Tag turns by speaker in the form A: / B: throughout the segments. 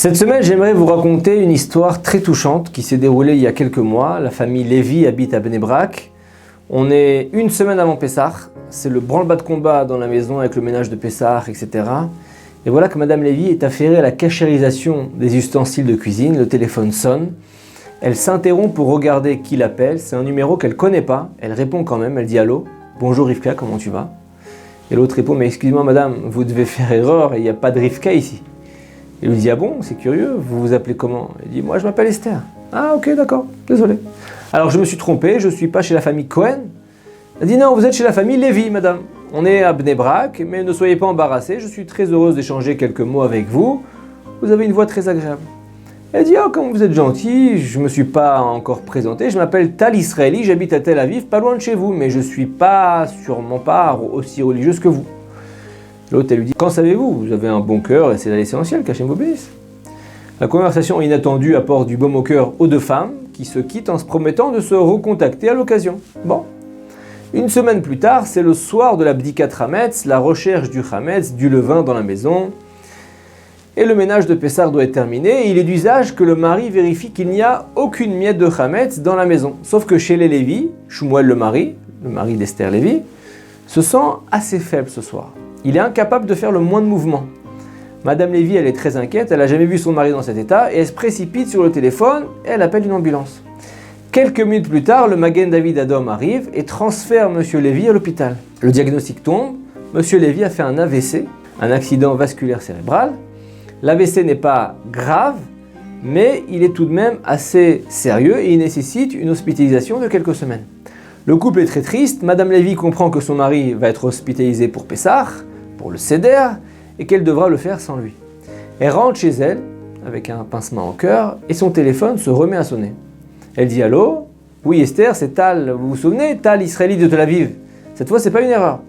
A: Cette semaine, j'aimerais vous raconter une histoire très touchante qui s'est déroulée il y a quelques mois. La famille Lévi habite à Bnei Brak. On est une semaine avant Pessah. C'est le branle-bas de combat dans la maison avec le ménage de Pessah, etc. Et voilà que Madame Lévi est affairée à la cachérisation des ustensiles de cuisine. Le téléphone sonne. Elle s'interrompt pour regarder qui l'appelle. C'est un numéro qu'elle ne connaît pas. Elle répond quand même. Elle dit « Allô, bonjour Rivka, comment tu vas ?» Et l'autre répond « Mais excusez-moi madame, vous devez faire erreur, il n'y a pas de Rivka ici. » Il lui dit « Ah bon, c'est curieux, vous vous appelez comment ?» Il dit « Moi je m'appelle Esther. »« Ah ok, d'accord, désolé. » Alors je me suis trompé, je ne suis pas chez la famille Cohen. Elle dit « Non, vous êtes chez la famille Lévi, madame. On est à Bnei Brak, mais ne soyez pas embarrassés, je suis très heureuse d'échanger quelques mots avec vous. Vous avez une voix très agréable. » Elle dit « Oh, comme vous êtes gentil, je ne me suis pas encore présenté, je m'appelle Tal Israeli, j'habite à Tel Aviv, pas loin de chez vous, mais je ne suis pas, sûrement pas aussi religieuse que vous. » L'autre, elle lui dit « Qu'en savez-vous? Vous avez un bon cœur et c'est l'essentiel, qu'Hachem vous bénisse. » La conversation inattendue apporte du baume au cœur aux deux femmes qui se quittent en se promettant de se recontacter à l'occasion. Bon. Une semaine plus tard, c'est le soir de la Bdikat Hametz, la recherche du Hametz, du levain dans la maison. Et le ménage de Pessah doit être terminé. Et il est d'usage que le mari vérifie qu'il n'y a aucune miette de Hametz dans la maison. Sauf que chez les Lévi, Shmuel le mari d'Esther Lévi, se sent assez faible ce soir. Il est incapable de faire le moindre mouvement. Madame Lévi, elle est très inquiète, elle n'a jamais vu son mari dans cet état et elle se précipite sur le téléphone et elle appelle une ambulance. Quelques minutes plus tard, le Magen David Adom arrive et transfère Monsieur Lévi à l'hôpital. Le diagnostic tombe, Monsieur Lévi a fait un AVC, un accident vasculaire cérébral. L'AVC n'est pas grave, mais il est tout de même assez sérieux et il nécessite une hospitalisation de quelques semaines. Le couple est très triste, Madame Lévi comprend que son mari va être hospitalisé pour Pessah, pour le Seder, et qu'elle devra le faire sans lui. Elle rentre chez elle, avec un pincement au cœur, et son téléphone se remet à sonner. Elle dit « Allô? Oui Esther, c'est Tal, vous vous souvenez? Tal Israeli de Tel Aviv. Cette fois, c'est pas une erreur.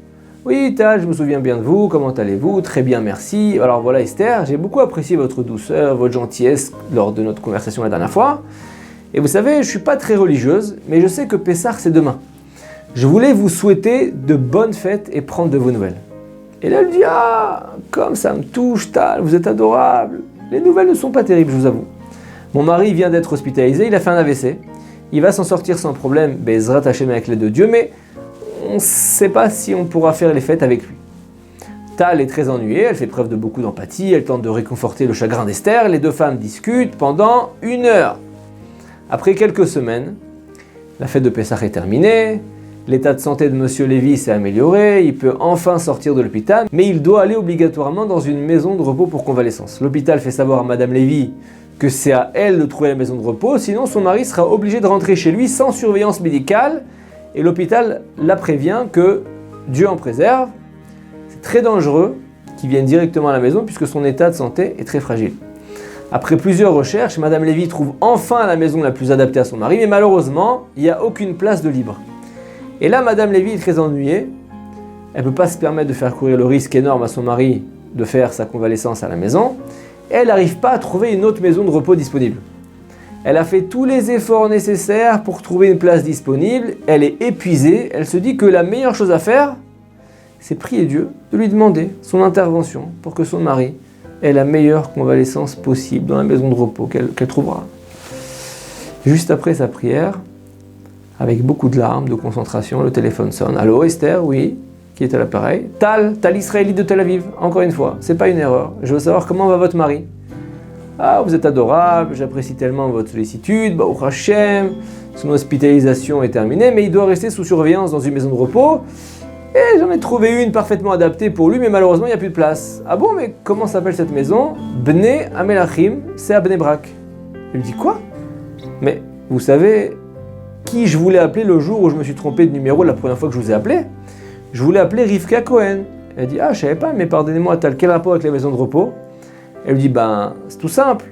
A: Oui Tal, je me souviens bien de vous, comment allez-vous? Très bien, merci. Alors voilà Esther, j'ai beaucoup apprécié votre douceur, votre gentillesse lors de notre conversation la dernière fois. Et vous savez, je ne suis pas très religieuse, mais je sais que Pessah c'est demain. Je voulais vous souhaiter de bonnes fêtes et prendre de vos nouvelles. » Et là, elle dit « Ah, comme ça me touche, Tal, vous êtes adorable. Les nouvelles ne sont pas terribles, je vous avoue. Mon mari vient d'être hospitalisé, il a fait un AVC. Il va s'en sortir sans problème, Bezrat Hashem avec l'aide de Dieu, mais on ne sait pas si on pourra faire les fêtes avec lui. » Tal est très ennuyée, elle fait preuve de beaucoup d'empathie, elle tente de réconforter le chagrin d'Esther. Les deux femmes discutent pendant 1 heure. Après quelques semaines, la fête de Pessah est terminée. L'état de santé de Monsieur Lévi s'est amélioré, il peut enfin sortir de l'hôpital, mais il doit aller obligatoirement dans une maison de repos pour convalescence. L'hôpital fait savoir à Madame Lévi que c'est à elle de trouver la maison de repos, sinon son mari sera obligé de rentrer chez lui sans surveillance médicale, et l'hôpital la prévient que Dieu en préserve, c'est très dangereux qu'il vienne directement à la maison puisque son état de santé est très fragile. Après plusieurs recherches, Madame Lévi trouve enfin la maison la plus adaptée à son mari, mais malheureusement, il n'y a aucune place de libre. Et là, Madame Lévi est très ennuyée. Elle ne peut pas se permettre de faire courir le risque énorme à son mari de faire sa convalescence à la maison. Et elle n'arrive pas à trouver une autre maison de repos disponible. Elle a fait tous les efforts nécessaires pour trouver une place disponible. Elle est épuisée. Elle se dit que la meilleure chose à faire, c'est prier Dieu de lui demander son intervention pour que son mari ait la meilleure convalescence possible dans la maison de repos qu'elle trouvera. Juste après sa prière, avec beaucoup de larmes, de concentration, le téléphone sonne. « Allô Esther, oui, qui est à l'appareil? Tal Israeli de Tel Aviv, encore une fois, c'est pas une erreur. Je veux savoir comment va votre mari. Ah, vous êtes adorable, j'apprécie tellement votre sollicitude, Baruch Hashem, son hospitalisation est terminée, mais il doit rester sous surveillance dans une maison de repos. Et j'en ai trouvé une parfaitement adaptée pour lui, mais malheureusement, il n'y a plus de place. Ah bon, mais comment s'appelle cette maison? Bnei Amelachim, c'est à Bnei Brak. Il me dit quoi? Mais vous savez qui je voulais appeler le jour où je me suis trompé de numéro la première fois que je vous ai appelé? Je voulais appeler Rivka Cohen. Elle dit « Ah, je savais pas, mais pardonnez-moi, t'as quel rapport avec les maisons de repos ?» Elle lui dit « Ben, c'est tout simple.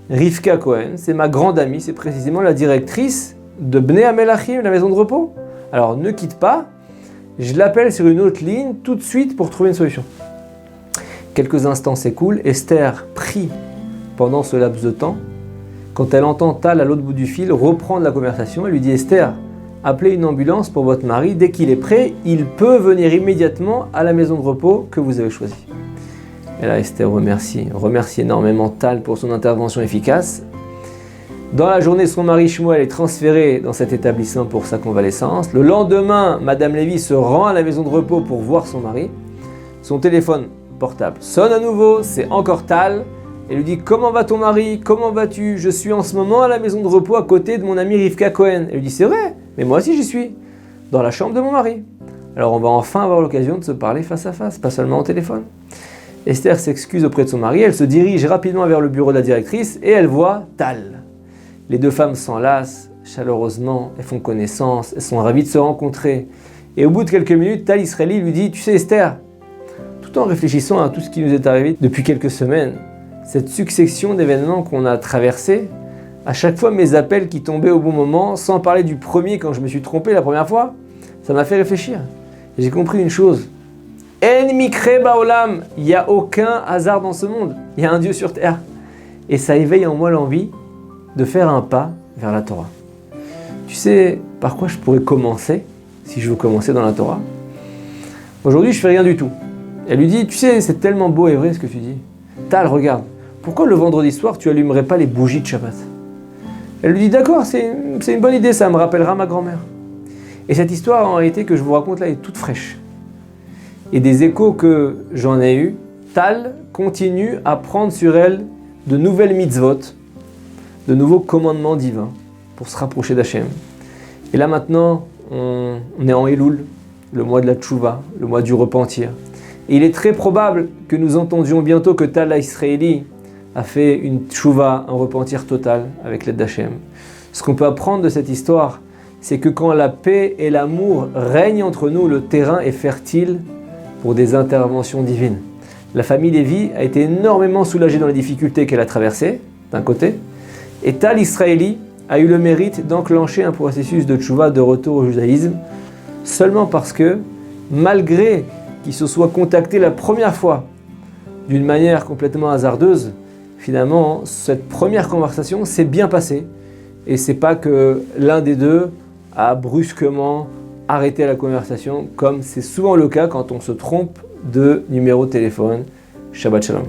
A: Rivka Cohen, c'est ma grande amie, c'est précisément la directrice de Bnei Amelachim, la maison de repos. Alors ne quitte pas, je l'appelle sur une autre ligne tout de suite pour trouver une solution. » Quelques instants s'écoulent, Esther prie pendant ce laps de temps. Quand elle entend Tal à l'autre bout du fil reprendre la conversation, elle lui dit « Esther, appelez une ambulance pour votre mari. Dès qu'il est prêt, il peut venir immédiatement à la maison de repos que vous avez choisie. » Et là, Esther remercie énormément Tal pour son intervention efficace. Dans la journée, son mari Shmuel est transféré dans cet établissement pour sa convalescence. Le lendemain, Madame Lévy se rend à la maison de repos pour voir son mari. Son téléphone portable sonne à nouveau, c'est encore Tal. Elle lui dit « Comment va ton mari? Comment vas-tu? Je suis en ce moment à la maison de repos à côté de mon ami Rivka Cohen. » Elle lui dit « C'est vrai, mais moi aussi j'y suis, dans la chambre de mon mari. » Alors on va enfin avoir l'occasion de se parler face à face, pas seulement au téléphone. Esther s'excuse auprès de son mari, elle se dirige rapidement vers le bureau de la directrice et elle voit Tal. Les deux femmes s'enlacent chaleureusement, elles font connaissance, elles sont ravies de se rencontrer. Et au bout de quelques minutes, Tal Israeli lui dit « Tu sais Esther, tout en réfléchissant à tout ce qui nous est arrivé depuis quelques semaines, cette succession d'événements qu'on a traversés, à chaque fois mes appels qui tombaient au bon moment, sans parler du premier quand je me suis trompé la première fois, ça m'a fait réfléchir. Et j'ai compris une chose. En mikre baolam, il n'y a aucun hasard dans ce monde, il y a un Dieu sur terre. Et ça éveille en moi l'envie de faire un pas vers la Torah. Tu sais par quoi je pourrais commencer, si je veux commencer dans la Torah? Aujourd'hui, je fais rien du tout. Elle lui dit, tu sais, c'est tellement beau et vrai ce que tu dis. Tal, regarde, pourquoi le vendredi soir, tu allumerais pas les bougies de Shabbat? Elle lui dit, d'accord, c'est une bonne idée, ça me rappellera ma grand-mère. Et cette histoire, en réalité, que je vous raconte là, est toute fraîche. Et des échos que j'en ai eus, Tal continue à prendre sur elle de nouvelles mitzvot, de nouveaux commandements divins pour se rapprocher d'Hachem. Et là maintenant, on est en Elul, le mois de la tchouva, le mois du repentir. Et il est très probable que nous entendions bientôt que Tal Israeli a fait une tchouva, un repentir total avec l'aide d'Hachem. Ce qu'on peut apprendre de cette histoire, c'est que quand la paix et l'amour règnent entre nous, le terrain est fertile pour des interventions divines. La famille Lévi a été énormément soulagée dans les difficultés qu'elle a traversées, d'un côté, et Tal Israeli a eu le mérite d'enclencher un processus de tchouva, de retour au judaïsme, seulement parce que, malgré qu'il se soit contacté la première fois d'une manière complètement hasardeuse, finalement, cette première conversation s'est bien passée. Et c'est pas que l'un des deux a brusquement arrêté la conversation, comme c'est souvent le cas quand on se trompe de numéro de téléphone. Shabbat Shalom.